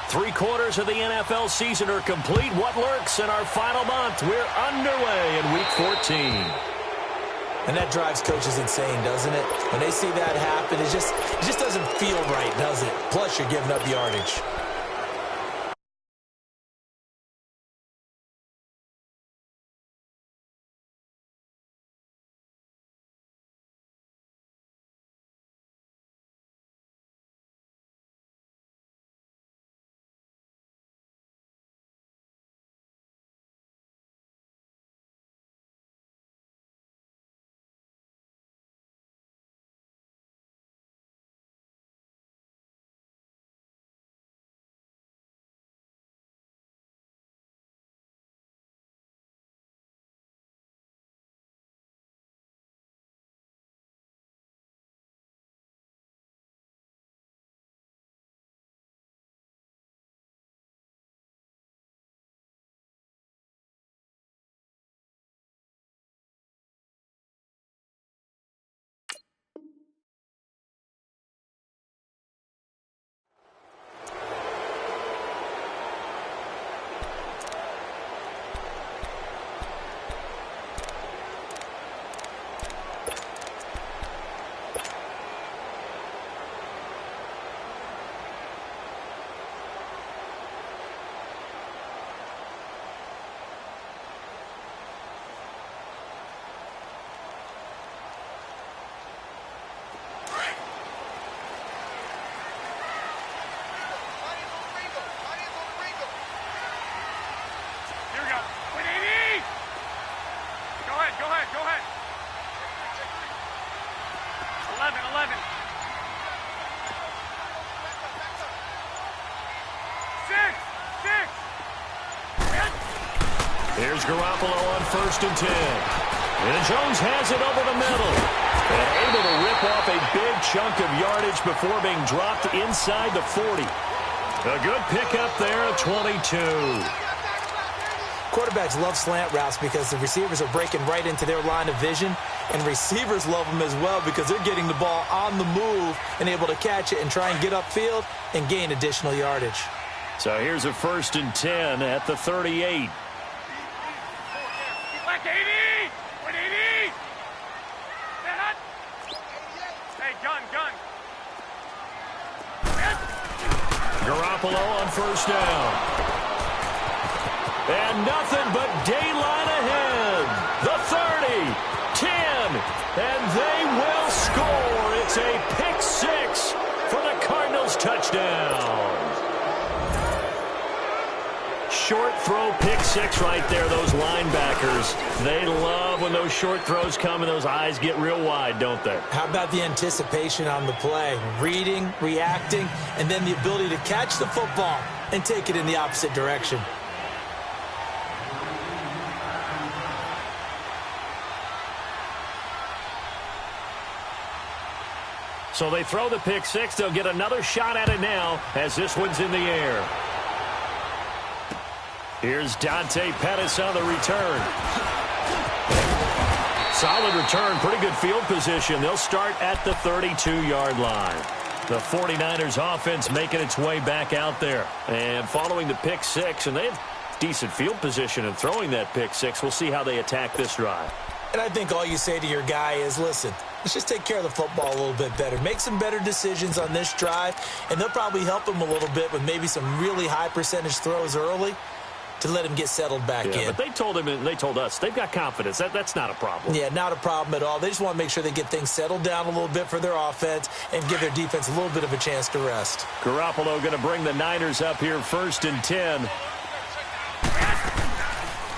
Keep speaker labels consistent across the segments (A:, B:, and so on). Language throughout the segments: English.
A: Three-quarters of the NFL season are complete. What lurks in our final month? We're underway in Week 14.
B: And that drives coaches insane, doesn't it? When they see that happen, it just doesn't feel right, does it? Plus, you're giving up yardage.
A: Here's Garoppolo on 1st and 10. And Jones has it over the middle. And able to rip off a big chunk of yardage before being dropped inside the 40. A good pickup there at 22.
B: Quarterbacks love slant routes because the receivers are breaking right into their line of vision. And receivers love them as well because they're getting the ball on the move and able to catch it and try and get upfield and gain additional yardage.
A: So here's a 1st and 10 at the 38. Garoppolo on 1st down. And nothing but daylight ahead. The 30, 10, and they will score. It's a pick six for the Cardinals touchdown. Short throw pick six right there, those linebackers. They love when those short throws come and those eyes get real wide, don't they?
B: How about the anticipation on the play? Reading, reacting, and then the ability to catch the football and take it in the opposite direction.
A: So they throw the pick six. They'll get another shot at it now as this one's in the air. Here's Dante Pettis on the return. Solid return, pretty good field position. They'll start at the 32-yard line. The 49ers offense making its way back out there. And following the pick six, and they have decent field position in throwing that pick six. We'll see how they attack this drive.
B: And I think all you say to your guy is, listen, let's just take care of the football a little bit better. Make some better decisions on this drive, and they'll probably help him a little bit with maybe some really high percentage throws early to let him get settled back in.
A: But they told him and they told us they've got confidence. That's not a problem.
B: Yeah, not a problem at all. They just want to make sure they get things settled down a little bit for their offense and give their defense a little bit of a chance to rest.
A: Garoppolo going to bring the Niners up here 1st and 10.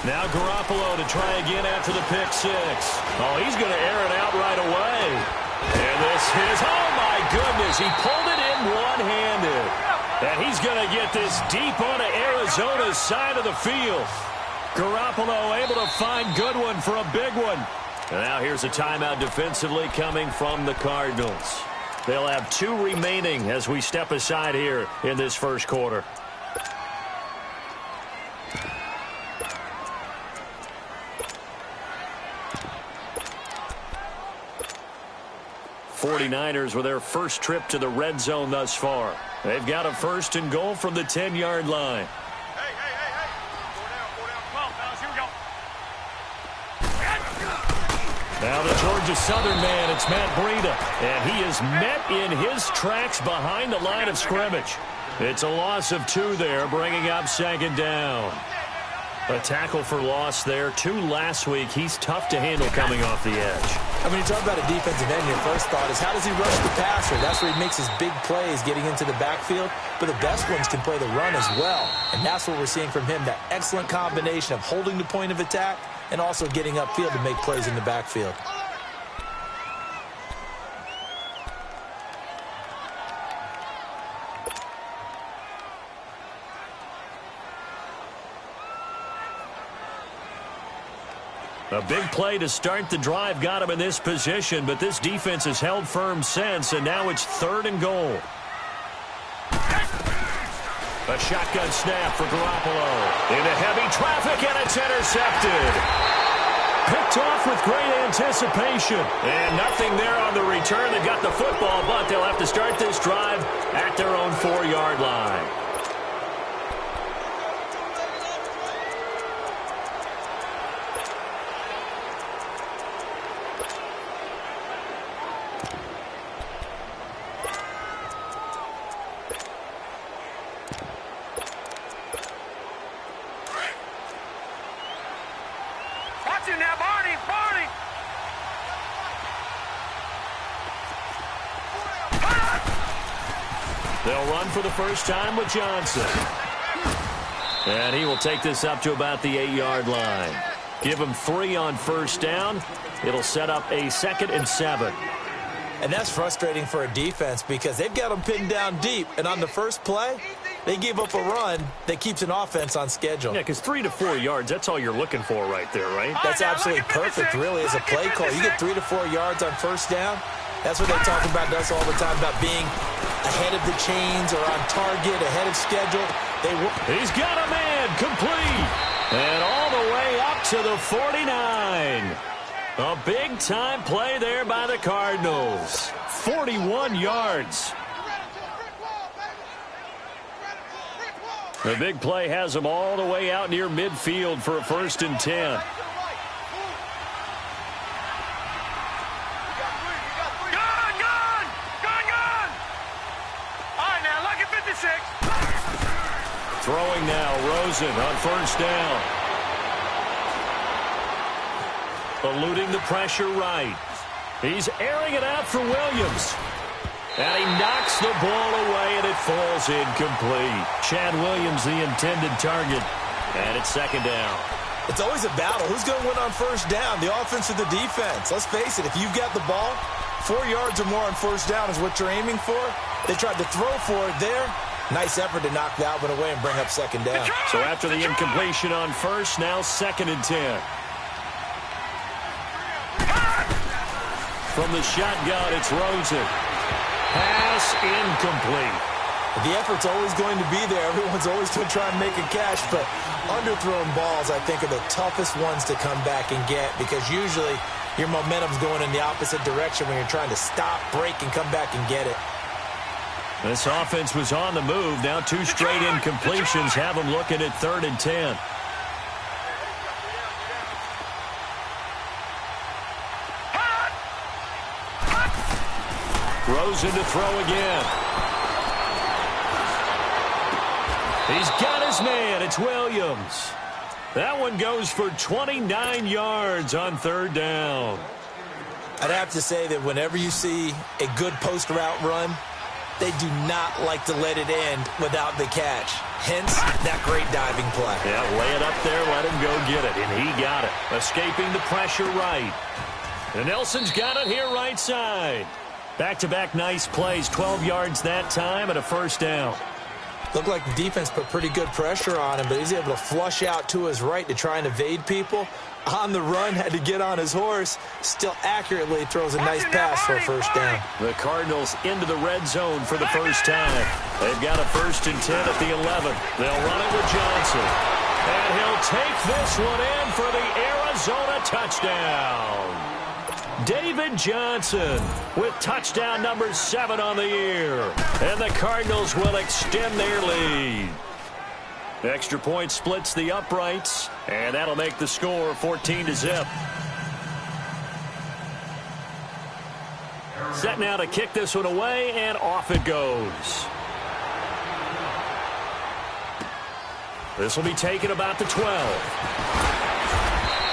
A: Now Garoppolo to try again after the pick six. Oh, he's going to air it out right away. And this is, oh my goodness, he pulled it in one-handed. And he's going to get this deep onto Arizona's side of the field. Garoppolo able to find Goodwin for a big one. And now here's a timeout defensively coming from the Cardinals. They'll have 2 remaining as we step aside here in this first quarter. '49ers with their first trip to the red zone thus far. They've got a 1st and goal from the 10-yard line.
C: Hey. 4 down. Come on, fellas. Here we go.
A: Now the Georgia Southern man, it's Matt Breida. And he is met in his tracks behind the line of scrimmage. It's a loss of 2 there, bringing up 2nd down. A tackle for loss there. 2 last week. He's tough to handle coming off the edge.
B: I mean, you talk about a defensive end, your first thought is how does he rush the passer? That's where he makes his big plays getting into the backfield. But the best ones can play the run as well. And that's what we're seeing from him, that excellent combination of holding the point of attack and also getting upfield to make plays in the backfield.
A: A big play to start the drive got him in this position, but this defense has held firm since, and now it's 3rd and goal. A shotgun snap for Garoppolo. Into heavy traffic, and it's intercepted. Picked off with great anticipation. And nothing there on the return. They got the football, but they'll have to start this drive at their own 4-yard line.
C: Watch him now, Barney.
A: They'll run for the first time with Johnson. And he will take this up to about the 8-yard line. Give him 3 on 1st down. It'll set up a 2nd and 7.
B: And that's frustrating for a defense because they've got them pinned down deep. And on the first play, they give up a run that keeps an offense on schedule.
A: Yeah, because 3 to 4 yards, that's all you're looking for right there, right?
B: That's absolutely perfect, really, as a play call. You get 3 to 4 yards on 1st down. That's what they talk about to us all the time, about being ahead of the chains or on target, ahead of schedule.
A: He's got a man, complete. And all the way up to the 49. A big-time play there by the Cardinals. 41 yards. The big play has them all the way out near midfield for a 1st and 10.
C: All right, now, look at 56.
A: Throwing now, Rosen on 1st down. Eluding the pressure right. He's airing it out for Williams. And he knocks the ball away, and it falls incomplete. Chad Williams, the intended target. And it's 2nd down.
B: It's always a battle. Who's going to win on 1st down, the offense or the defense? Let's face it, if you've got the ball, 4 yards or more on 1st down is what you're aiming for. They tried to throw for it there. Nice effort to knock that one away and bring up 2nd down.
A: So after the incompletion on 1st, now 2nd and 10. From the shotgun, it's Rosen. Pass incomplete.
B: The effort's always going to be there. Everyone's always going to try and make a catch, but underthrown balls, I think, are the toughest ones to come back and get because usually your momentum's going in the opposite direction when you're trying to stop, break, and come back and get it.
A: This offense was on the move. Now 2 straight incompletions have them looking at 3rd and 10. Rosen to throw again. He's got his man. It's Williams. That one goes for 29 yards on 3rd down.
B: I'd have to say that whenever you see a good post route run, they do not like to let it end without the catch. Hence, that great diving play.
A: Yeah, lay it up there, let him go get it, and he got it. Escaping the pressure right. And Nelson's got it here right side. Back-to-back nice plays, 12 yards that time and a 1st down.
B: Looked like the defense put pretty good pressure on him, but he's able to flush out to his right to try and evade people. On the run, had to get on his horse. Still accurately throws a nice pass for a first down.
A: The Cardinals into the red zone for the first time. They've got a 1st and 10 at the 11. They'll run it with Johnson. And he'll take this one in for the Arizona touchdown. David Johnson with touchdown number 7 on the year. And the Cardinals will extend their lead. Extra point splits the uprights, and that'll make the score 14-0. Set now to kick this one away, and off it goes. This will be taken about the 12.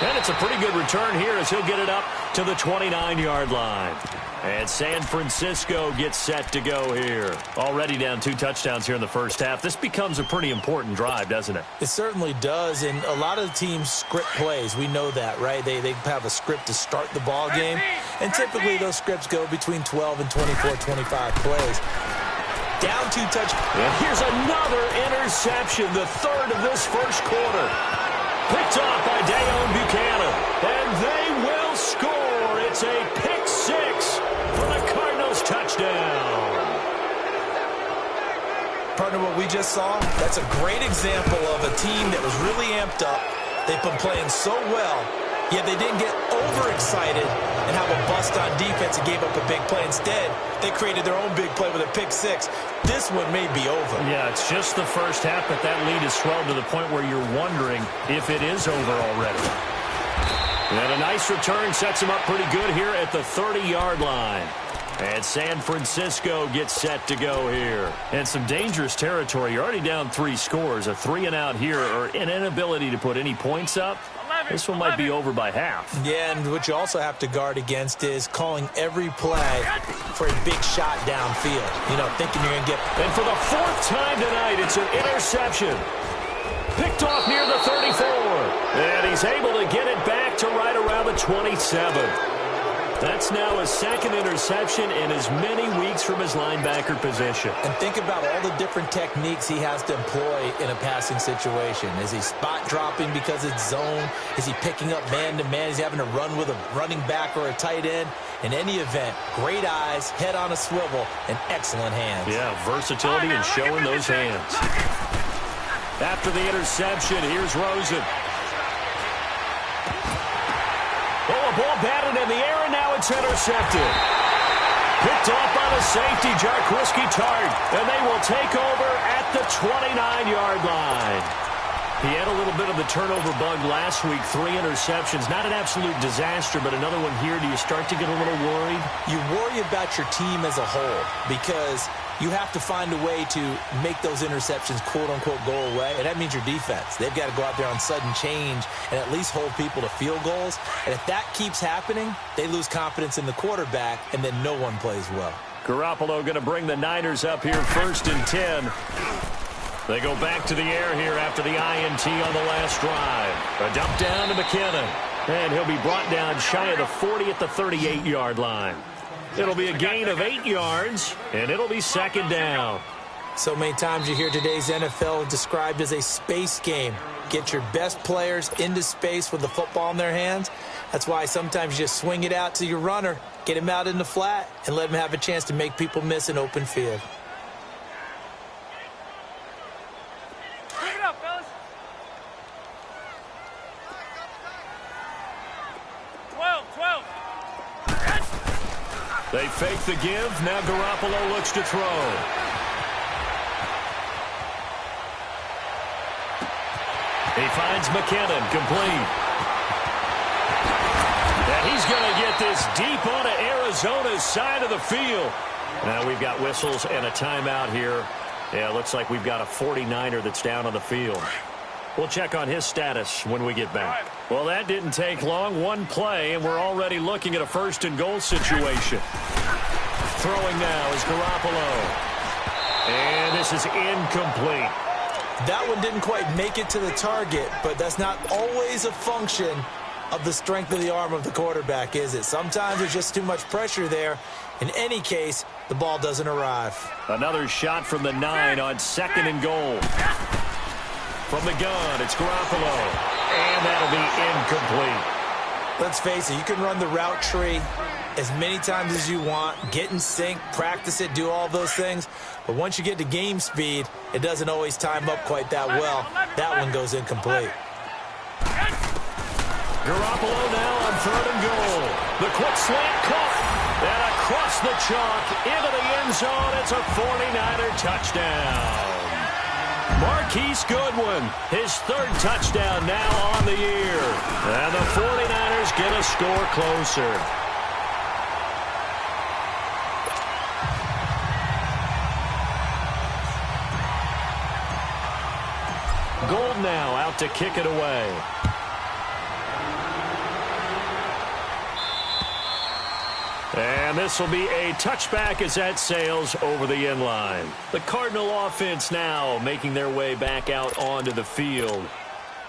A: And it's a pretty good return here as he'll get it up to the 29-yard line. And San Francisco gets set to go here. Already down 2 touchdowns here in the first half. This becomes a pretty important drive, doesn't it?
B: It certainly does, and a lot of the teams script plays. We know that, right? They have a script to start the ball game, and typically those scripts go between 12 and 24, 25 plays. Down 2 touchdowns.
A: And here's another interception, the 3rd of this first quarter. Picked off by Dayon Buchanan, and they will score. It's a pick 6 for the Cardinals touchdown.
B: Partner, what we just saw, that's a great example of a team that was really amped up. They've been playing so well, yet they didn't get overexcited and have a bust on defense and gave up a big play. Instead, they created their own big play with a pick 6. This one may be over.
A: Yeah, it's just the first half, but that lead is swelled to the point where you're wondering if it is over already. And a nice return sets him up pretty good here at the 30-yard line. And San Francisco gets set to go here. And some dangerous territory. You're already down 3 scores. A 3-and-out here, or an inability to put any points up. This one might be over by half.
B: Yeah, and what you also have to guard against is calling every play for a big shot downfield. You know, thinking you're going to get...
A: And for the 4th time tonight, it's an interception. Picked off near the 34. And he's able to get it back to right around the 27. That's now his 2nd interception in as many weeks from his linebacker position.
B: And think about all the different techniques he has to employ in a passing situation. Is he spot dropping because it's zone? Is he picking up man-to-man? Is he having to run with a running back or a tight end? In any event, great eyes, head on a swivel, and excellent hands.
A: Yeah, versatility and showing those hands. After the interception, here's Rosen. Oh, a ball batted in the air, and now it's intercepted. Picked off by the safety, Jarquiski Tart, and they will take over at the 29-yard line. He had a little bit of the turnover bug last week, 3 interceptions. Not an absolute disaster, but another one here. Do you start to get a little worried?
B: You worry about your team as a whole because you have to find a way to make those interceptions, quote-unquote, go away, and that means your defense. They've got to go out there on sudden change and at least hold people to field goals. And if that keeps happening, they lose confidence in the quarterback, and then no one plays well.
A: Garoppolo going to bring the Niners up here 1st and 10. They go back to the air here after the INT on the last drive. A dump down to McKinnon. And he'll be brought down shy of the 40 at the 38-yard line. It'll be a gain of 8 yards, and it'll be 2nd down.
B: So many times you hear today's NFL described as a space game. Get your best players into space with the football in their hands. That's why sometimes you just swing it out to your runner, get him out in the flat, and let him have a chance to make people miss an open field.
C: Bring it up, fellas. 12.
A: They fake the give. Now Garoppolo looks to throw. He finds McKinnon, complete. And he's going to get this deep onto Arizona's side of the field. Now we've got whistles and a timeout here. Yeah, it looks like we've got a 49er that's down on the field. We'll check on his status when we get back. Well, that didn't take long. 1 play, and we're already looking at a 1st and goal situation. Throwing now is Garoppolo. And this is incomplete.
B: That one didn't quite make it to the target, but that's not always a function of the strength of the arm of the quarterback, is it? Sometimes there's just too much pressure there. In any case, the ball doesn't arrive.
A: Another shot from the 9 on 2nd and goal. From the gun, it's Garoppolo. And that'll be incomplete.
B: Let's face it, you can run the route tree as many times as you want, get in sync, practice it, do all those things. But once you get to game speed, it doesn't always time up quite that well. That one goes incomplete.
A: Garoppolo now on 3rd and goal. The quick slant caught. And across the chalk into the end zone. It's a 49er touchdown. Marquise Goodwin, his 3rd touchdown now on the year. And the 49ers get a score closer. Gold now out to kick it away. And this will be a touchback as that sails over the end line. The Cardinal offense now making their way back out onto the field.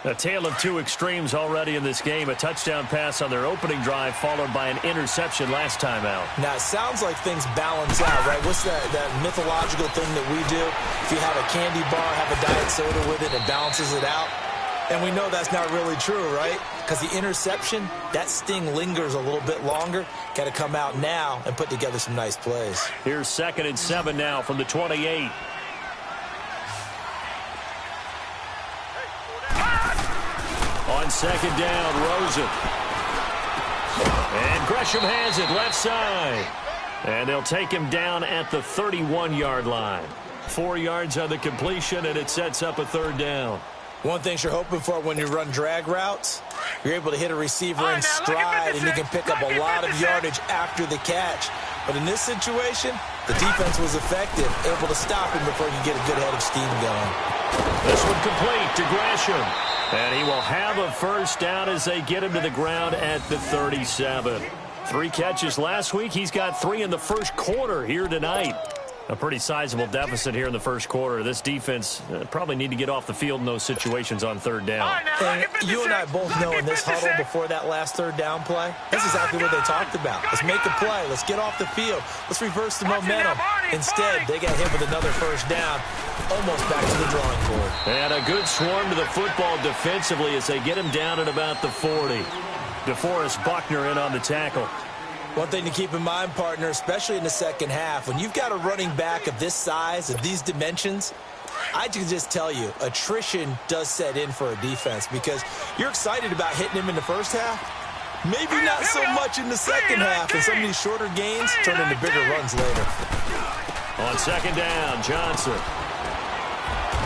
A: A tale of two extremes already in this game. A touchdown pass on their opening drive followed by an interception last time out.
B: Now, it sounds like things balance out, right? What's that mythological thing that we do? If you have a candy bar, have a diet soda with it, it balances it out. And we know that's not really true, right? Because the interception, that sting lingers a little bit longer. Got to come out now and put together some nice plays.
A: Here's 2nd and 7 now from the 28. On 2nd down, Rosen. And Gresham has it left side. And they'll take him down at the 31-yard line. 4 yards on the completion, and it sets up a 3rd down.
B: One thing you're hoping for when you run drag routes, you're able to hit a receiver in stride, and you can pick up a lot of yardage after the catch. But in this situation, the defense was effective, able to stop him before you get a good head of steam going.
A: This one complete to Gresham. And he will have a 1st down as they get him to the ground at the 37. 3 catches last week. He's got 3 in the 1st quarter here tonight. A pretty sizable deficit here in the 1st quarter. This defense probably need to get off the field in those situations on 3rd down.
B: And you and I both know in this huddle before that last 3rd down play, that's exactly what they talked about. Let's make a play. Let's get off the field. Let's reverse the momentum. Instead, they got hit with another 1st down, almost back to the drawing board.
A: And a good swarm to the football defensively as they get him down at about the 40. DeForest Buckner in on the tackle.
B: One thing to keep in mind, partner, especially in the 2nd half, when you've got a running back of this size, of these dimensions, I can just tell you, attrition does set in for a defense because you're excited about hitting him in the 1st half. Maybe not so much in the 2nd half, and some of these shorter gains turn into bigger runs later.
A: On 2nd down, Johnson.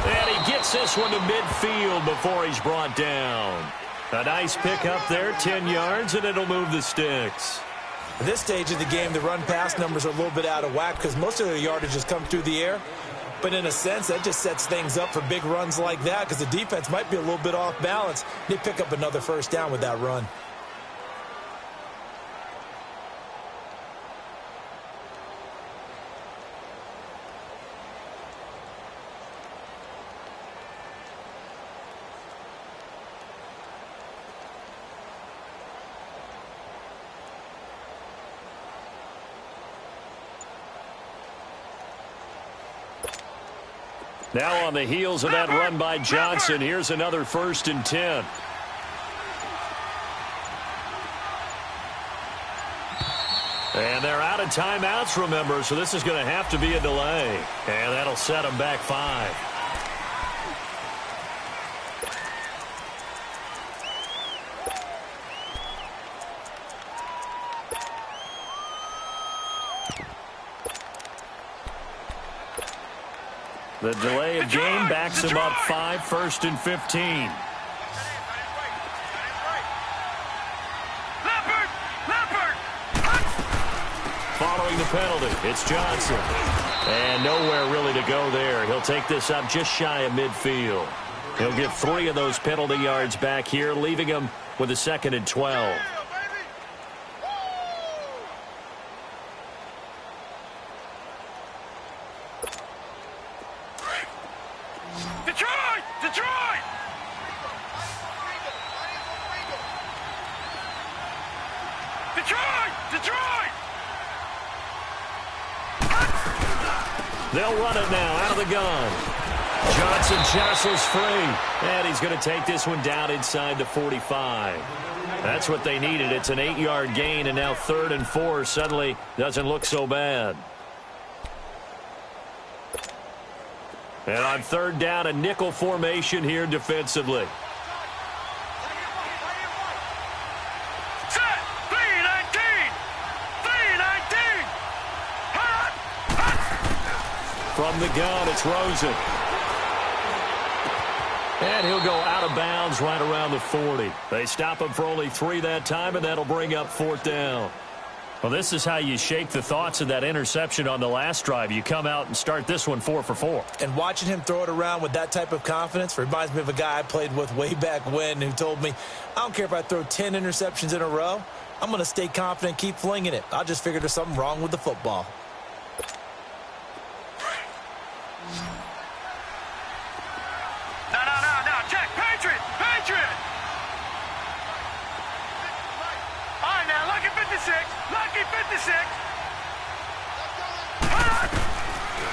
A: And he gets this one to midfield before he's brought down. A nice pick up there, 10 yards, and it'll move the sticks.
B: At this stage of the game, the run-pass numbers are a little bit out of whack because most of their yardage has come through the air. But in a sense, that just sets things up for big runs like that because the defense might be a little bit off balance. They pick up another 1st down with that run.
A: Now on the heels of that run by Johnson, here's another 1st and 10. And they're out of timeouts, remember, so this is going to have to be a delay. And that'll set them back 5. The delay of game backs him up 5, 1st and 15. Following the penalty, it's Johnson. And nowhere really to go there. He'll take this up just shy of midfield. He'll get 3 of those penalty yards back here, leaving him with a 2nd and 12. They'll run it now out of the gun. Johnson jostles free, and he's going to take this one down inside the 45. That's what they needed. It's an 8-yard gain, and now 3rd and 4 suddenly doesn't look so bad. And on 3rd down, a nickel formation here defensively.
C: Set. 3-19. 3-19.
A: From the gun, it's Rosen. And he'll go out of bounds right around the 40. They stop him for only 3 that time, and that'll bring up 4th down. Well, this is how you shake the thoughts of that interception on the last drive. You come out and start this one 4 for 4.
B: And watching him throw it around with that type of confidence reminds me of a guy I played with way back when who told me, I don't care if I throw 10 interceptions in a row. I'm going to stay confident, keep flinging it. I just figured there's something wrong with the football.
C: No. Check. Patriot. All right, now, lucky 56. Lucky 56.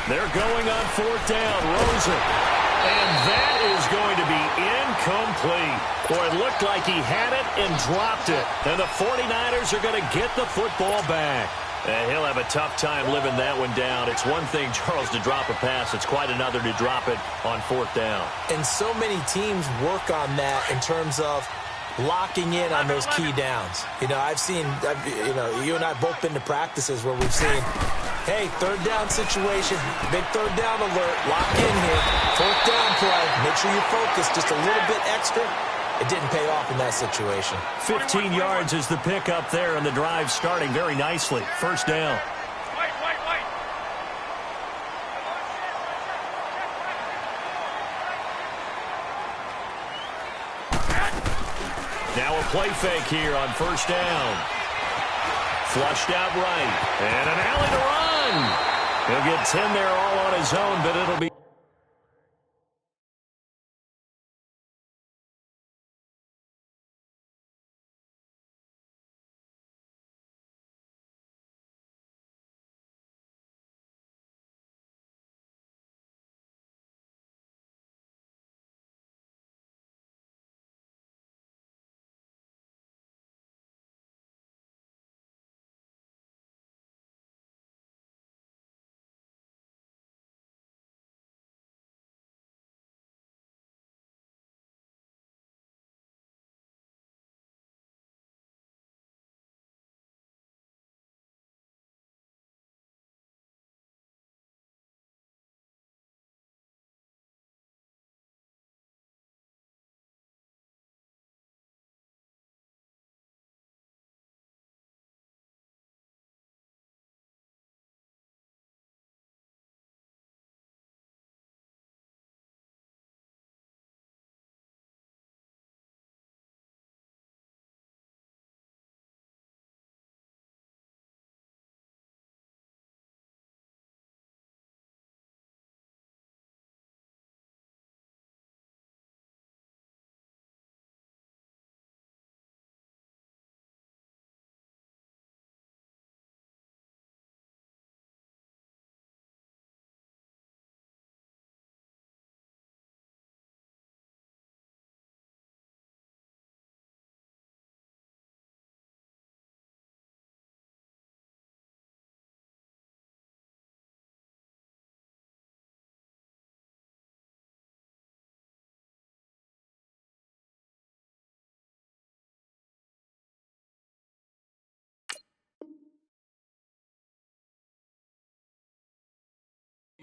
A: They're going on 4th down. Rosen. And that is going to be incomplete. Boy, it looked like he had it and dropped it. And the 49ers are going to get the football back. And he'll have a tough time living that one down. It's one thing, Charles, to drop a pass. It's quite another to drop it on 4th down.
B: And so many teams work on that in terms of locking in on those key downs. You know, you and I both been to practices where we've seen, hey, 3rd down situation, big 3rd down alert, lock in here, 4th down play, make sure you focus just a little bit extra. It didn't pay off in that situation.
A: 15 yards is the pickup there, and the drive starting very nicely. 1st down.
C: Wait.
A: Now a play fake here on 1st down. Flushed out right. And an alley to run. He'll get 10 there all on his own, but it'll be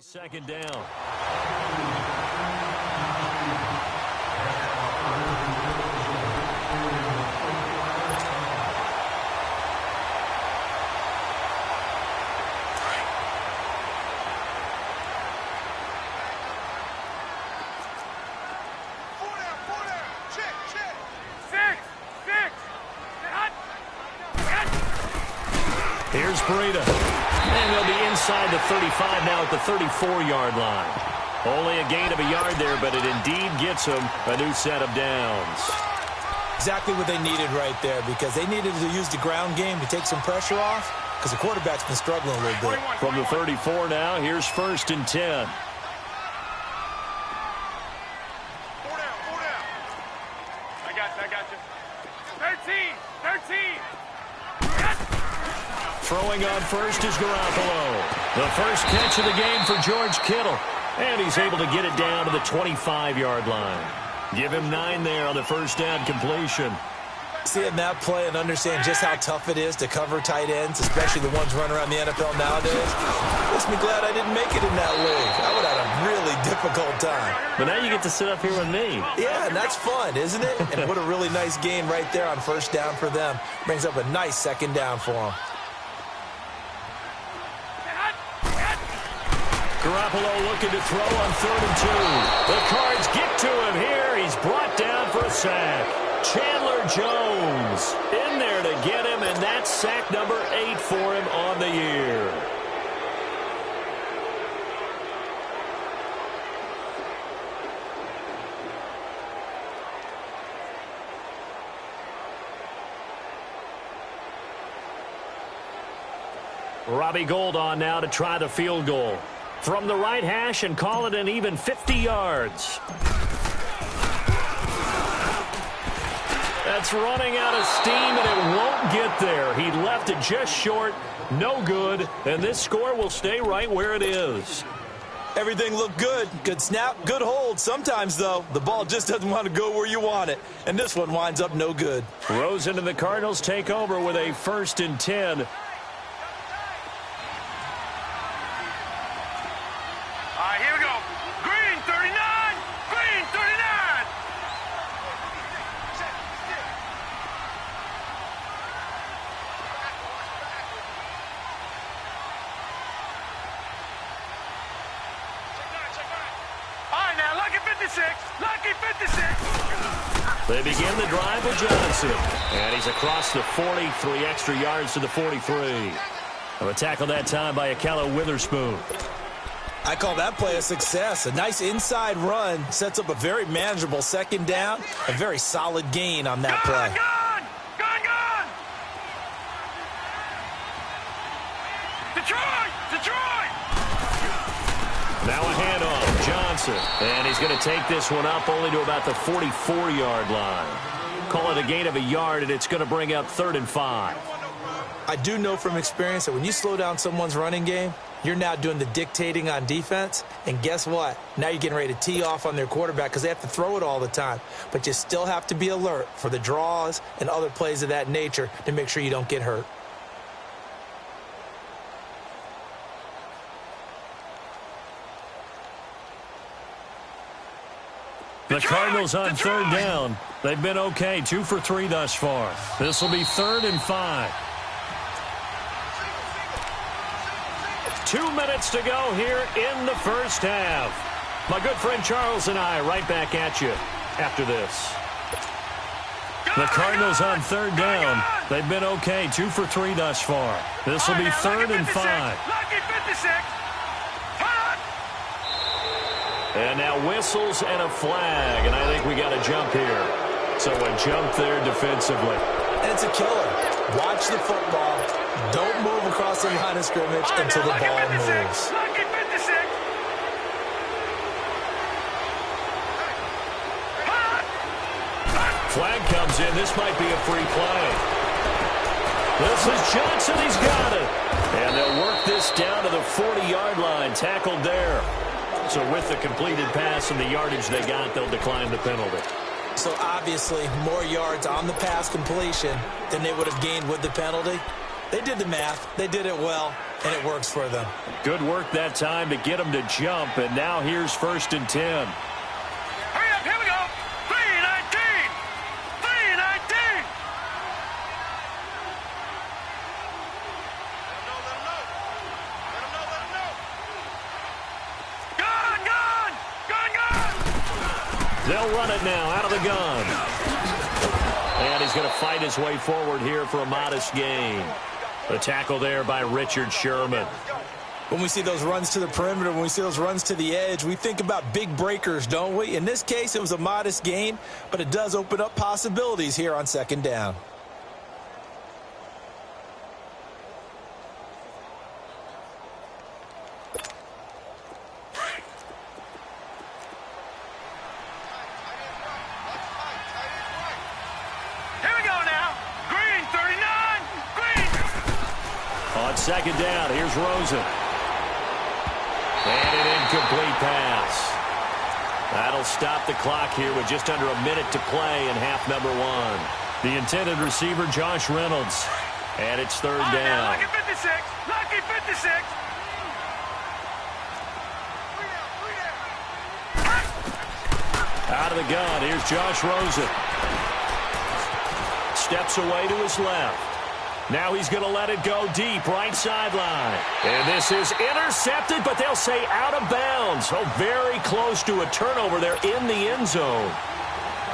A: second down. Here's Breida. And they'll be inside the 35 now at the 34-yard line. Only a gain of a yard there, but it indeed gets them a new set of downs.
B: Exactly what they needed right there, because they needed to use the ground game to take some pressure off. because the quarterback's been struggling a little bit.
A: From the 34 now, here's 1st and 10.
C: 4 down, 4 down. I got you. 13.
A: Throwing on first is Garoppolo. The first catch of the game for George Kittle. And he's able to get it down to the 25-yard line. Give him 9 there on the first down completion.
B: Seeing that play and understand just how tough it is to cover tight ends, especially the ones running around the NFL nowadays, makes me glad I didn't make it in that league. I would have had a really difficult time.
A: But now you get to sit up here with me.
B: Yeah, and that's fun, isn't it? And what a really nice game right there on first down for them. Brings up a nice second down for them.
A: Garoppolo looking to throw on 3rd and 2. The Cards get to him here. He's brought down for a sack. Chandler Jones in there to get him, and that's sack number 8 for him on the year. Robbie Gould on now to try the field goal. From the right hash and call it an even 50 yards. That's running out of steam, and it won't get there. He left it just short, no good, and this score will stay right where it is.
B: Everything looked good. Good snap, good hold. Sometimes, though, the ball just doesn't want to go where you want it, and this one winds up no good.
A: Rosen and the Cardinals take over with a 1st and 10.
C: Here we go. Green 39. Green 39. All right, now, lucky 56. Lucky 56.
A: They begin the drive with Johnson. And he's across the 40, 3 extra yards to the 43. And a tackle that time by Akello Witherspoon.
B: I call that play a success. A nice inside run sets up a very manageable second down. A very solid gain on that play.
C: Gone! Detroit!
A: Now a handoff, Johnson. And he's going to take this one up only to about the 44-yard line. Call it a gain of a yard, and it's going to bring up 3rd and 5.
B: I do know from experience that when you slow down someone's running game, you're now doing the dictating on defense. And guess what? Now you're getting ready to tee off on their quarterback because they have to throw it all the time. But you still have to be alert for the draws and other plays of that nature to make sure you don't get hurt.
A: The Cardinals on 3rd down. They've been okay, 2 for 3 thus far. This will be 3rd and 5. 2 minutes to go here in the first half. My good friend Charles and I right back at you after this. The Cardinals on 3rd down. They've been okay, 2 for 3 thus far. This will be 3rd and 5.
C: Lucky 56.
A: And now whistles and a flag, and I think we got a jump here. So a jump there defensively.
B: And it's a killer. Watch the football. Don't move across the line of scrimmage until the ball moves.
C: Lucky 56.
A: Flag comes in. This might be a free play. This is Johnson. He's got it. And they'll work this down to the 40-yard line. Tackled there. So with the completed pass and the yardage they got, they'll decline the penalty.
B: So obviously more yards on the pass completion than they would have gained with the penalty. They did the math. They did it well, and it works for them.
A: Good work that time to get them to jump, and now here's 1st and 10.
C: Hurry up, here we go. 3:19. 3:19. Let him know. Gone.
A: They'll run it now out of the gun. And he's going to fight his way forward here for a modest gain. The tackle there by Richard Sherman.
B: When we see those runs to the perimeter, when we see those runs to the edge, we think about big breakers, don't we? In this case, it was a modest gain, but it does open up possibilities here on 2nd down.
A: second down. Here's Rosen. And an incomplete pass. That'll stop the clock here with just under a minute to play in half number 1. The intended receiver, Josh Reynolds. And it's third down.
C: Lucky 56. Lucky 56.
A: Out of the gun, here's Josh Rosen. Steps away to his left. Now he's going to let it go deep, right sideline. And this is intercepted, but they'll say out of bounds. So very close to a turnover there in the end zone.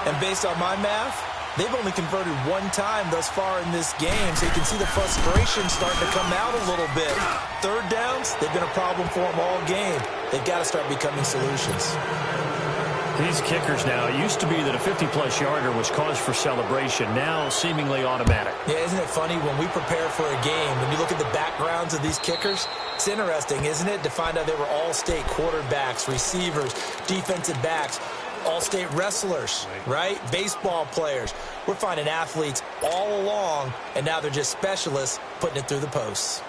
B: And based on my math, they've only converted one time thus far in this game, so you can see the frustration starting to come out a little bit. Third downs, they've been a problem for them all game. They've got to start becoming solutions.
A: These kickers now, it used to be that a 50-plus yarder was cause for celebration, now seemingly automatic.
B: Yeah, isn't it funny when we prepare for a game, when you look at the backgrounds of these kickers, it's interesting, isn't it, to find out they were all-state quarterbacks, receivers, defensive backs, all-state wrestlers, right? Baseball players. We're finding athletes all along, and now they're just specialists putting it through the posts.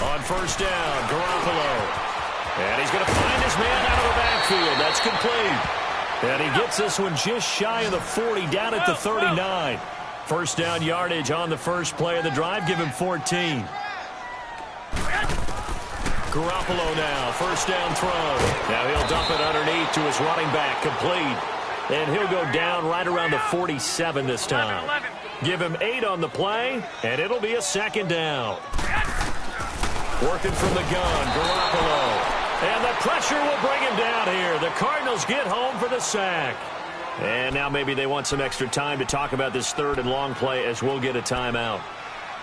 A: On first down, Garoppolo. And he's going to find his man out of the backfield. That's complete. And he gets this one just shy of the 40, down at the 39. First down yardage on the first play of the drive. Give him 14. Garoppolo now, first down throw. Now he'll dump it underneath to his running back, complete. And he'll go down right around the 47 this time. Give him 8 on the play, and it'll be a second down. Working from the gun, Garoppolo. And the pressure will bring him down here. The Cardinals get home for the sack. And now maybe they want some extra time to talk about this third and long play as we'll get a timeout.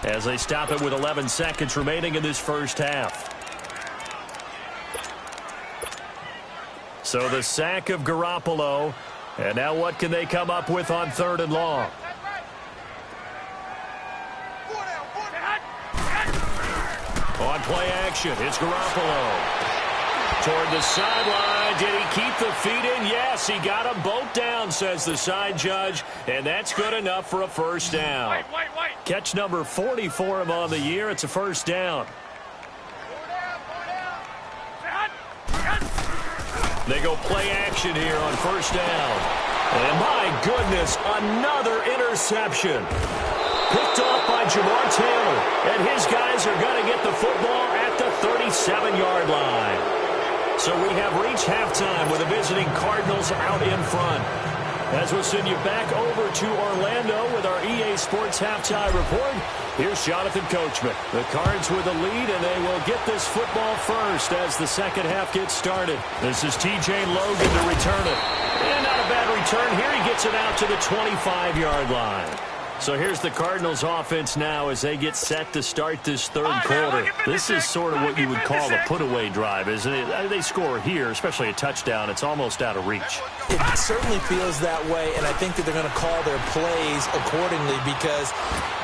A: As they stop it with 11 seconds remaining in this first half. So the sack of Garoppolo. And now what can they come up with on third and long? On play action, it's Garoppolo. Toward the sideline, did he keep the feet in? Yes, he got them both down, says the side judge, and that's good enough for a first down. Catch number 40 for him on the year. It's a first down. They go play action here on first down. And my goodness, another interception. Picked off by Jamar Taylor. And his guys are going to get the football at the 37-yard line. So we have reached halftime with the visiting Cardinals out in front. As we'll send you back over to Orlando with our EA Sports Halftime Report, here's Jonathan Coachman. The Cards with the lead, and they will get this football first as the second half gets started. This is TJ Logan to return it. And not a bad return here. He gets it out to the 25-yard line. So here's the Cardinals offense now as they get set to start this third quarter. This is sort of what you would call a put-away drive, isn't it? They score here, especially a touchdown. It's almost out of reach.
B: It certainly feels that way, and I think that they're going to call their plays accordingly because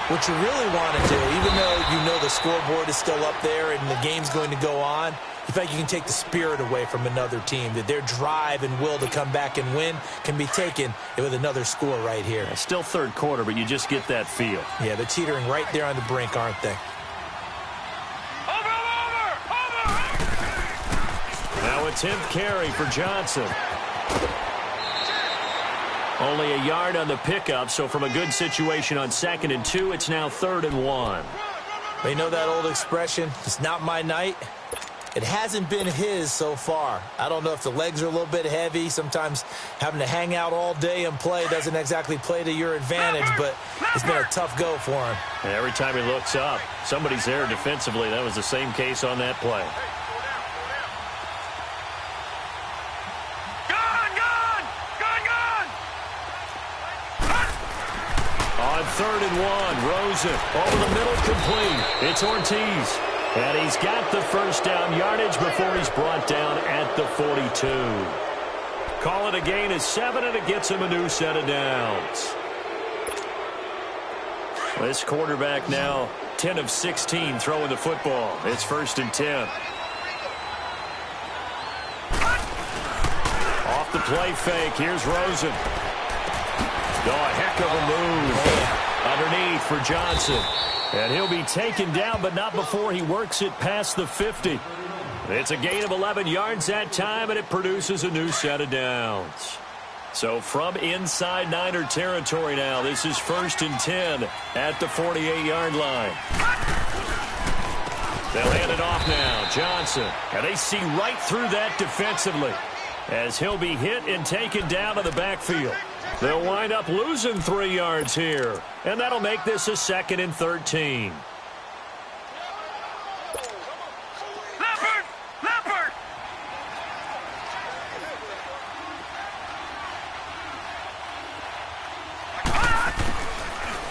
B: what you really want to do, even though you know the scoreboard is still up there and the game's going to go on, you feel like you can take the spirit away from another team, that their drive and will to come back and win can be taken with another score right here.
A: It's still third quarter, but you just get that feel.
B: Yeah, they're teetering right there on the brink, aren't they?
A: Now a 10th carry for Johnson. Only a yard on the pickup, so from a good situation on 2nd and 2, it's now 3rd and 1.
B: They know that old expression, it's not my night. It hasn't been his so far. I don't know if the legs are a little bit heavy. Sometimes having to hang out all day and play doesn't exactly play to your advantage, but it's been a tough go for him.
A: And every time he looks up, somebody's there defensively. That was the same case on that play. On 3rd and 1, Rosen over the middle, complete. It's Ortiz. And he's got the first down yardage before he's brought down at the 42. Call it a gain of 7, and it gets him a new set of downs. This quarterback now 10 of 16 throwing the football. It's 1st and 10. play fake. Here's Rosen. Oh, a heck of a move. Underneath for Johnson. And he'll be taken down, but not before he works it past the 50. It's a gain of 11 yards that time, and it produces a new set of downs. So from inside Niner territory now, this is 1st and 10 at the 48-yard line. They'll hand it off now. Johnson. And they see right through that defensively as he'll be hit and taken down to the backfield. They'll wind up losing 3 yards here, and that'll make this a 2nd and 13.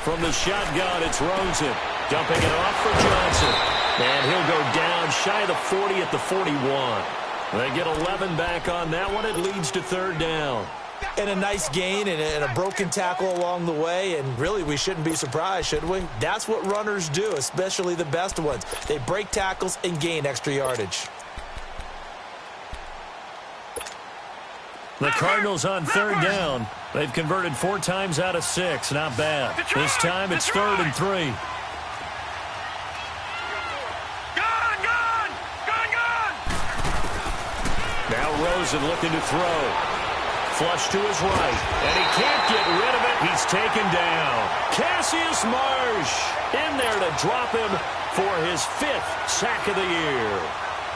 A: From the shotgun, it's Rosen. Dumping it off for Johnson. And he'll go down shy of the 40 at the 41. They get 11 back on that one. It leads to 3rd down.
B: And a nice gain and a broken tackle along the way. And really, we shouldn't be surprised, should we? That's what runners do, especially the best ones. They break tackles and gain extra yardage.
A: The Cardinals on 3rd down. They've converted 4 times out of 6. Not bad. This time it's 3rd and 3. Now Rosen looking to throw. Flush to his right. And he can't get rid of it. He's taken down. Cassius Marsh in there to drop him for his 5th sack of the year.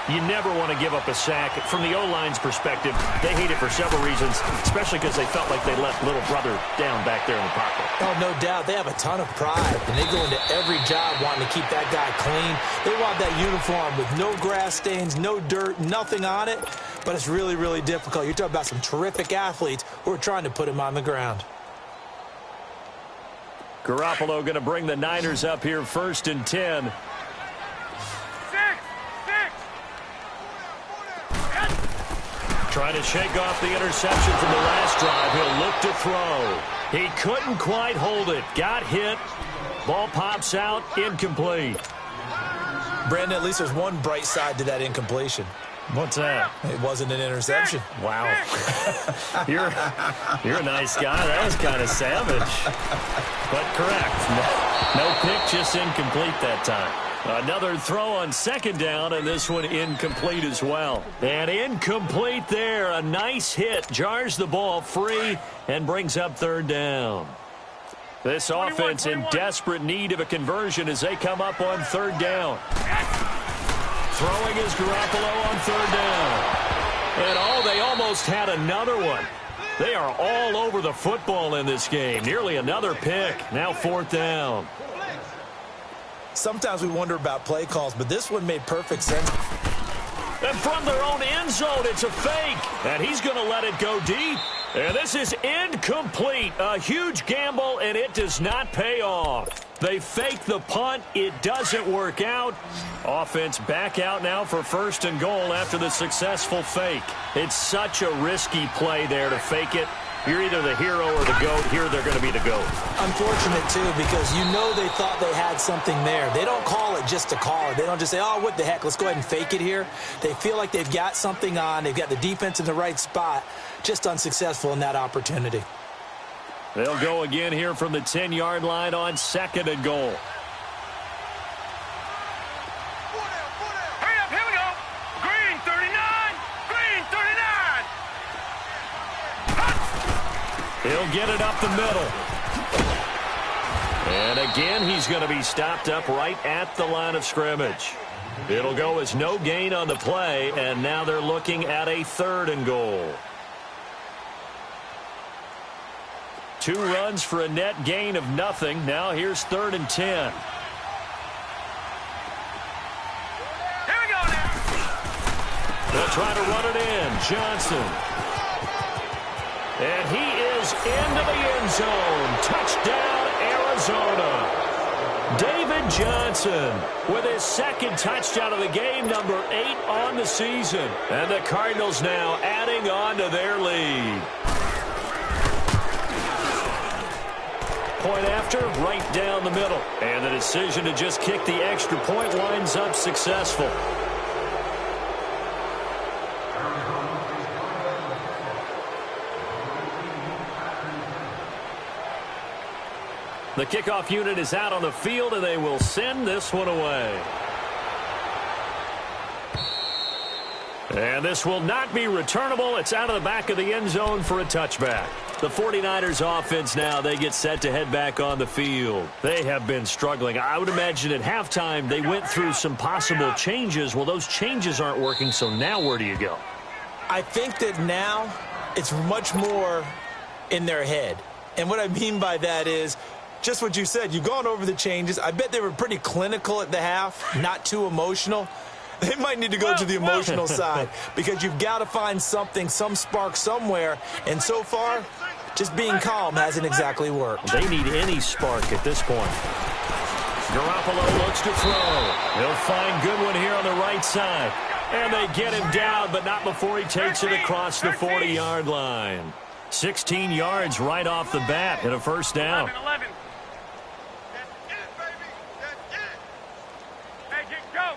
A: You never want to give up a sack. From the O-line's perspective, they hate it for several reasons, especially because they felt like they left little brother down back there in the pocket.
B: Oh, no doubt. They have a ton of pride, and they go into every job wanting to keep that guy clean. They want that uniform with no grass stains, no dirt, nothing on it, but it's really, really difficult. You're talking about some terrific athletes who are trying to put him on the ground.
A: Garoppolo going to bring the Niners up here 1st and 10. Trying to shake off the interception from the last drive. He'll look to throw. He couldn't quite hold it. Got hit. Ball pops out. Incomplete.
B: Brandon, at least there's one bright side to that incompletion.
A: What's that?
B: It wasn't an interception.
A: Wow. You're a nice guy. That was kind of savage. But correct. No pick, just incomplete that time. Another throw on 2nd down, and this one incomplete as well. And incomplete there. A nice hit. Jars the ball free and brings up 3rd down. This offense in desperate need of a conversion as they come up on 3rd down. Throwing is Garoppolo on 3rd down. And they almost had another one. They are all over the football in this game. Nearly another pick. Now 4th down.
B: Sometimes we wonder about play calls, but this one made perfect sense.
A: And from their own end zone, it's a fake. And he's going to let it go deep. And this is incomplete. A huge gamble, and it does not pay off. They fake the punt. It doesn't work out. Offense back out now for 1st and goal after the successful fake. It's such a risky play there to fake it. You're either the hero or the GOAT. Here they're going to be the GOAT.
B: Unfortunate, too, because you know they thought they had something there. They don't call it just to call it. They don't just say, oh, what the heck, let's go ahead and fake it here. They feel like they've got something on. They've got the defense in the right spot. Just unsuccessful in that opportunity.
A: They'll go again here from the 10-yard line on 2nd and goal.
C: Hurry up, here we go. Green 39. Green 39.
A: He'll get it up the middle. And again, he's going to be stopped up right at the line of scrimmage. It'll go as no gain on the play, and now they're looking at a 3rd and goal. 2 runs for a net gain of nothing. Now here's 3rd and 10.
C: Here we go now.
A: They'll try to run it in. Johnson. And he is into the end zone. Touchdown, Arizona. David Johnson with his 2nd touchdown of the game, number 8 on the season. And the Cardinals now adding on to their lead. Point after, right down the middle. And the decision to just kick the extra point winds up successful. The kickoff unit is out on the field, and they will send this one away. And this will not be returnable. It's out of the back of the end zone for a touchback. The 49ers offense now, they get set to head back on the field. They have been struggling. I would imagine at halftime they went through some possible changes. Well, those changes aren't working, so now where do you go?
B: I think that now it's much more in their head. And what I mean by that is just what you said. You've gone over the changes. I bet they were pretty clinical at the half, not too emotional. They might need to go to the emotional side because you've got to find something, some spark somewhere. And so far, just being calm hasn't exactly worked.
A: They need any spark at this point. Garoppolo looks to throw. He'll find Goodwin here on the right side. And they get him down, but not before he takes it across the 40-yard line. 16 yards right off the bat and a first down.
C: 11. Hey, go.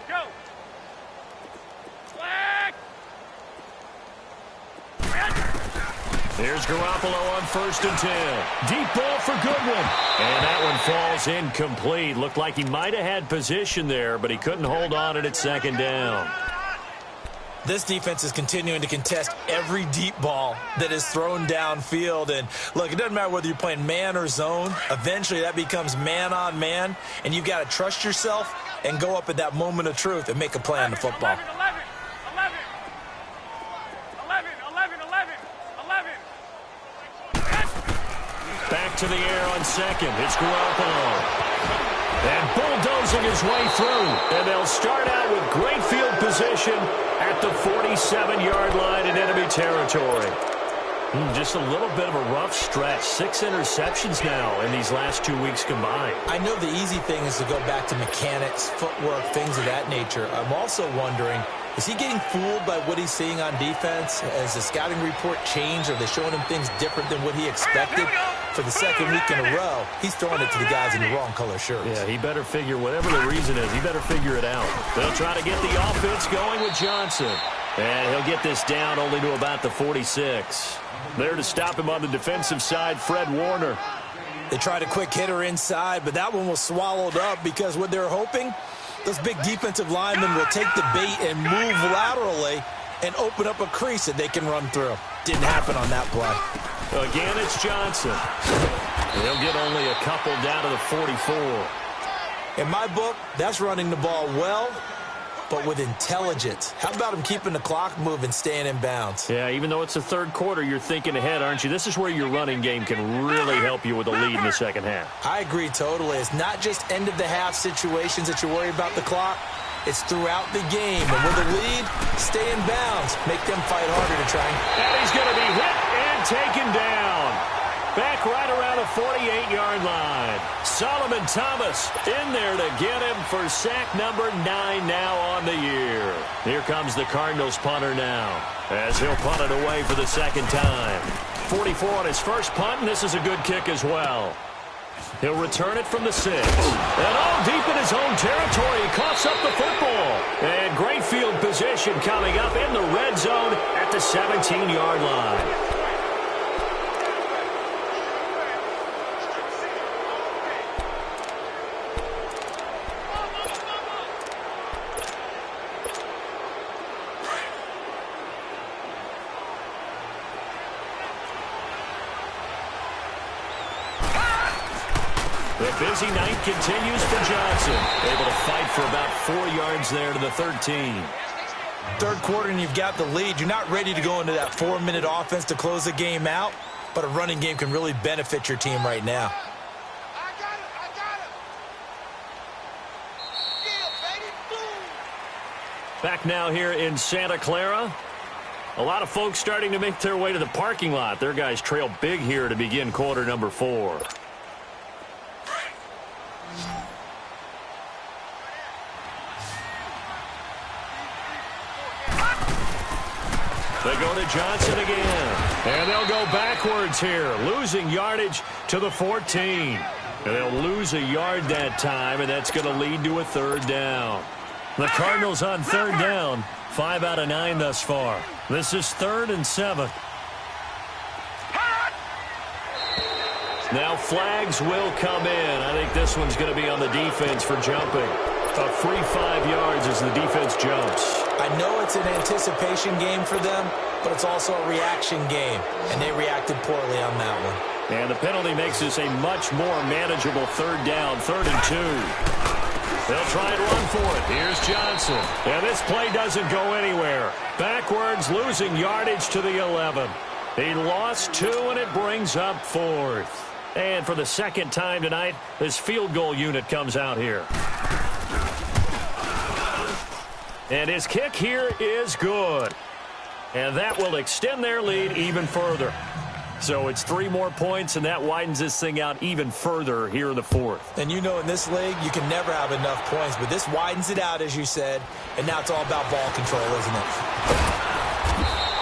A: Here's Garoppolo on 1st and 10. Deep ball for Goodwin. And that one falls incomplete. Looked like he might have had position there, but he couldn't hold on it at 2nd down.
B: This defense is continuing to contest every deep ball that is thrown downfield. And, look, it doesn't matter whether you're playing man or zone. Eventually that becomes man-on-man, and you've got to trust yourself and go up at that moment of truth and make a play on the football.
C: 11.
A: Back to the air on 2nd. It's Garoppolo. And bulldozing his way through. And they'll start out with great field position at the 47-yard line in enemy territory. Just a little bit of a rough stretch. 6 interceptions now in these last 2 weeks combined.
B: I know the easy thing is to go back to mechanics, footwork, things of that nature. I'm also wondering, is he getting fooled by what he's seeing on defense? Has the scouting report changed? Are they showing him things different than what he expected? For the 2nd week in a row, he's throwing it to the guys in the wrong color shirts.
A: Yeah, he better figure, whatever the reason is, he better figure it out. They'll try to get the offense going with Johnson. And he'll get this down only to about the 46. There to stop him on the defensive side, Fred Warner.
B: They tried a quick hitter inside, but that one was swallowed up because what they're hoping, those big defensive linemen will take the bait and move laterally and open up a crease that they can run through. Didn't happen on that play.
A: Again, it's Johnson. He'll get only a couple down to the 44.
B: In my book, that's running the ball well, but with intelligence. How about him keeping the clock moving, staying in bounds?
A: Yeah, even though it's the 3rd quarter, you're thinking ahead, aren't you? This is where your running game can really help you with a lead in the 2nd half.
B: I agree totally. It's not just end-of-the-half situations that you're worried about the clock. It's throughout the game. And with a lead, stay in bounds. Make them fight harder to try.
A: And he's going to be hit and taken down. Back right around the 48-yard line. Solomon Thomas in there to get him for sack number 9 now on the year. Here comes the Cardinals punter now as he'll punt it away for the 2nd time. 44 on his first punt, and this is a good kick as well. He'll return it from the 6. And all deep in his own territory, he coughs up the football. And great field position coming up in the red zone at the 17-yard line. The busy night continues for Johnson. Able to fight for about 4 yards there to the 13.
B: 3rd quarter and you've got the lead. You're not ready to go into that 4-minute offense to close the game out, but a running game can really benefit your team right now.
C: I got it. Yeah, baby. Boom.
A: Back now here in Santa Clara. A lot of folks starting to make their way to the parking lot. Their guys trail big here to begin quarter number 4. They go to Johnson again. And they'll go backwards here, losing yardage to the 14. And they'll lose a yard that time, and that's going to lead to a 3rd down. The Cardinals on 3rd down, 5 out of 9 thus far. This is 3rd and 7. Now flags will come in. I think this one's going to be on the defense for jumping. A free 5 yards as the defense jumps.
B: I know it's an anticipation game for them, but it's also a reaction game, and they reacted poorly on that one.
A: And the penalty makes this a much more manageable third down, 3rd and 2. They'll try and run for it. Here's Johnson. And this play doesn't go anywhere. Backwards, losing yardage to the 11. He lost 2, and it brings up 4th. And for the second time tonight, this field goal unit comes out here. And his kick here is good. And that will extend their lead even further. So it's 3 more points, and that widens this thing out even further here in the 4th.
B: And you know in this league, you can never have enough points, but this widens it out, as you said, and now it's all about ball control, isn't it?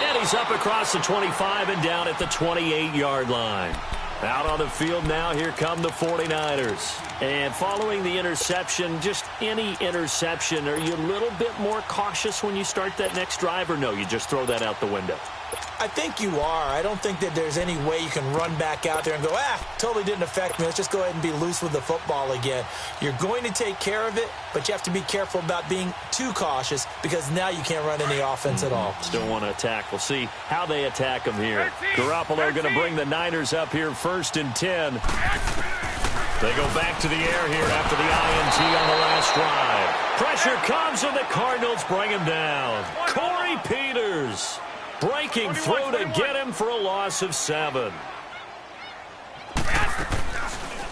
A: And he's up across the 25 and down at the 28-yard line. Out on the field now, here come the 49ers. And following the interception, just any interception, are you a little bit more cautious when you start that next drive, or no, you just throw that out the window?
B: I think you are. I don't think that there's any way you can run back out there and go, totally didn't affect me. Let's just go ahead and be loose with the football again. You're going to take care of it, but you have to be careful about being too cautious because now you can't run any offense at all.
A: Still want to attack. We'll see how they attack them here. Garoppolo going to bring the Niners up here 1st and 10. They go back to the air here after the INT on the last drive. Pressure comes, and the Cardinals bring him down. Corey Peters breaking through to get him for a loss of 7.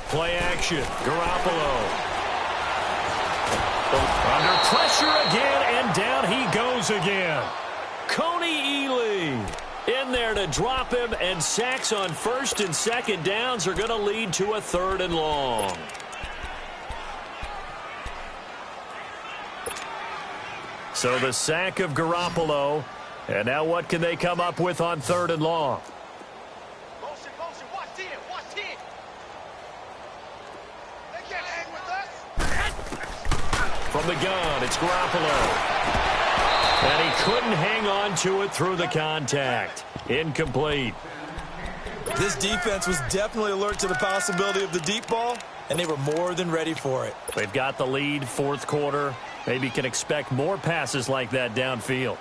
A: Play action. Garoppolo. Under pressure again, and down he goes again. Coney Ely in there to drop him, and sacks on 1st and 2nd downs are going to lead to a 3rd and long. So the sack of Garoppolo. And now what can they come up with on 3rd and long?
C: Motion, watch 10, watch 10. They can't hang with us.
A: From the gun, it's Garoppolo. And he couldn't hang on to it through the contact. Incomplete.
B: This defense was definitely alert to the possibility of the deep ball, and they were more than ready for it.
A: They've got the lead, 4th quarter. Maybe can expect more passes like that downfield.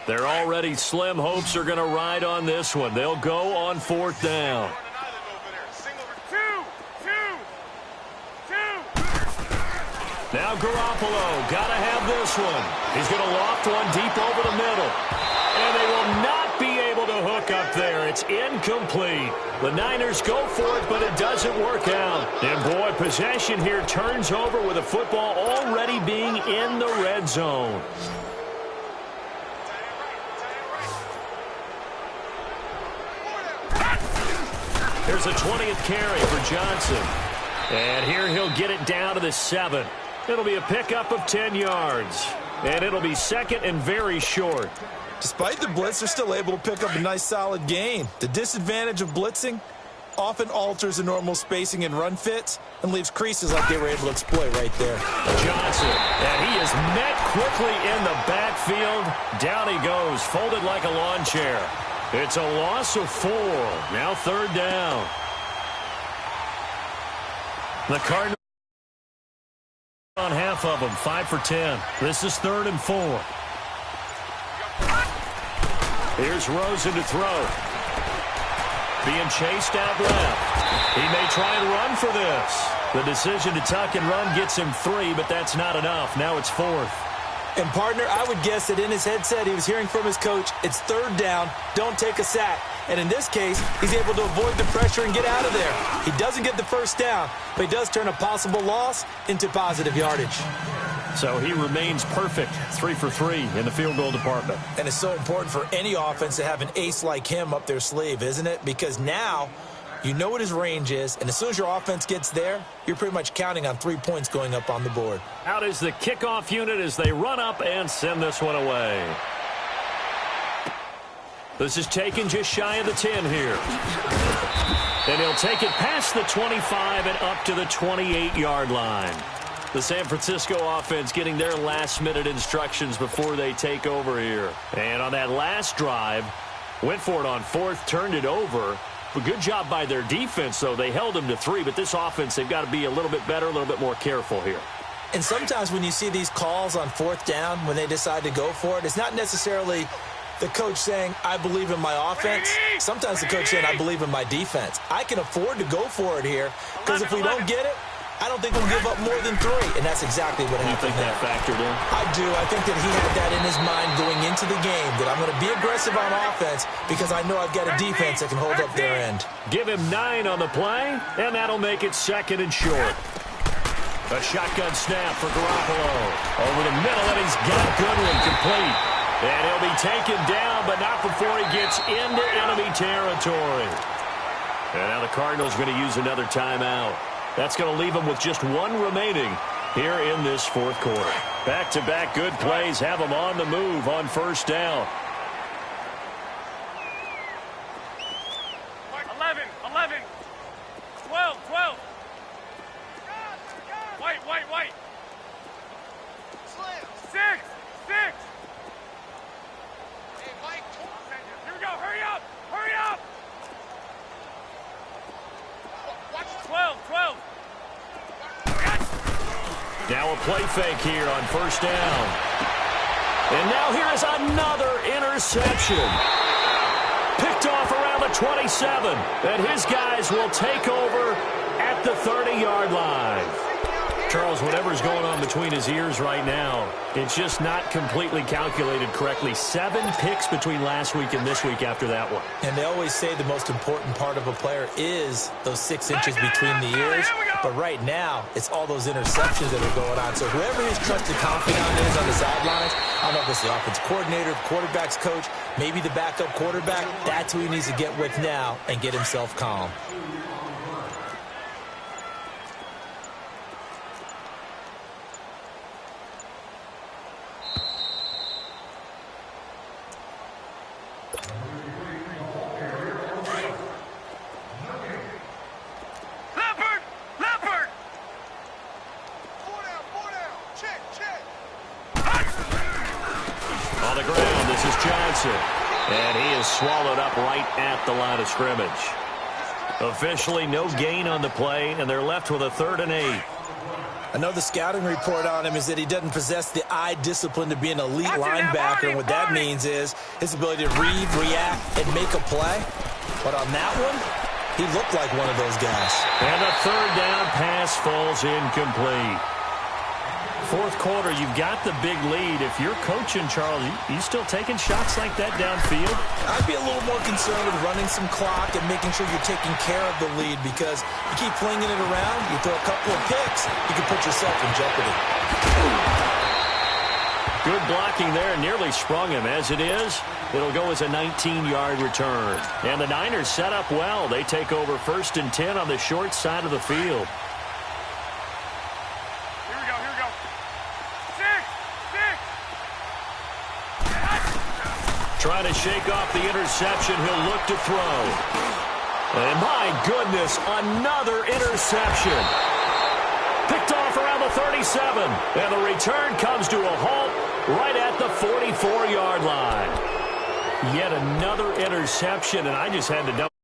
A: Their already slim hopes are going to ride on this one. They'll go on 4th down. Now Garoppolo, got to have this one. He's going to loft one deep over the middle. And they will not be able to hook up there. It's incomplete. The Niners go for it, but it doesn't work out. And boy, possession here turns over with the football already being in the red zone. Here's a 20th carry for Johnson. And here he'll get it down to the 7. It'll be a pickup of 10 yards. And it'll be 2nd and very short.
B: Despite the blitz, they're still able to pick up a nice solid gain. The disadvantage of blitzing often alters the normal spacing and run fits and leaves creases like they were able to exploit right there.
A: Johnson, and he is met quickly in the backfield. Down he goes, folded like a lawn chair. It's a loss of 4. Now 3rd down. The Cardinals on half of them, 5 for 10. This is 3rd and 4. Here's Rosen to throw. Being chased out left. He may try and run for this. The decision to tuck and run gets him 3, but that's not enough. Now it's 4th.
B: And, partner, I would guess that in his headset he was hearing from his coach, it's 3rd down, don't take a sack. And in this case, he's able to avoid the pressure and get out of there. He doesn't get the 1st down, but he does turn a possible loss into positive yardage.
A: So he remains perfect, 3 for 3 in the field goal department.
B: And it's so important for any offense to have an ace like him up their sleeve, isn't it? Because now you know what his range is, and as soon as your offense gets there, you're pretty much counting on 3 points going up on the board.
A: Out is the kickoff unit as they run up and send this one away. This is taken just shy of the 10 here. And he'll take it past the 25 and up to the 28-yard line. The San Francisco offense getting their last-minute instructions before they take over here. And on that last drive, went for it on 4th, turned it over, A good job by their defense, though. They held them to 3, but this offense, they've got to be a little bit better, a little bit more careful here.
B: And sometimes when you see these calls on 4th down, when they decide to go for it, it's not necessarily the coach saying, I believe in my offense. Sometimes the coach saying, I believe in my defense. I can afford to go for it here, because if we don't get it, I don't think we'll give up more than 3, and that's exactly what happened.
A: You think that factored in?
B: I do. I think that he had that in his mind going into the game, that I'm going to be aggressive on offense because I know I've got a defense that can hold up their end.
A: Give him 9 on the play, and that'll make it 2nd and short. A shotgun snap for Garoppolo. Over the middle, and he's got Goodwin complete. And he'll be taken down, but not before he gets into enemy territory. And now the Cardinals are going to use another timeout. That's going to leave them with just 1 remaining here in this 4th quarter. Back-to-back good plays have them on the move on 1st down.
C: 11, 11, 12, 12. White. 6, 6. Hey, Mike. Here we go. Hurry up. 12.
A: Now a play fake here on 1st down. And now here is another interception. Picked off around the 27. And his guys will take over at the 30-yard line. Charles, whatever's going on between his ears right now, it's just not completely calculated correctly. 7 picks between last week and this week after that one.
B: And they always say the most important part of a player is those 6 inches between the ears. But right now, it's all those interceptions that are going on. So whoever his trusted confidant is on the sidelines, I don't know if it's the offense coordinator, the quarterback's coach, maybe the backup quarterback, that's who he needs to get with now and get himself calm.
A: On the ground, this is Johnson. And he is swallowed up right at the line of scrimmage. Officially, no gain on the play, and they're left with a 3rd and 8.
B: I know the scouting report on him is that he doesn't possess the eye discipline to be an elite linebacker. And what that means is his ability to read, react, and make a play. But on that one, he looked like one of those guys.
A: And the 3rd down pass falls incomplete. 4th quarter, you've got the big lead. If you're coaching, Charles, you still taking shots like that downfield?
B: I'd be a little more concerned with running some clock and making sure you're taking care of the lead, because you keep flinging it around, you throw a couple of picks, you can put yourself in jeopardy.
A: Good blocking there, nearly sprung him. As it is, it'll go as a 19-yard return. And the Niners set up well. They take over 1st and 10 on the short side of the field. Trying to shake off the interception. He'll look to throw. And my goodness, another interception. Picked off around the 37. And the return comes to a halt right at the 44-yard line. Yet another interception, and I just had to double.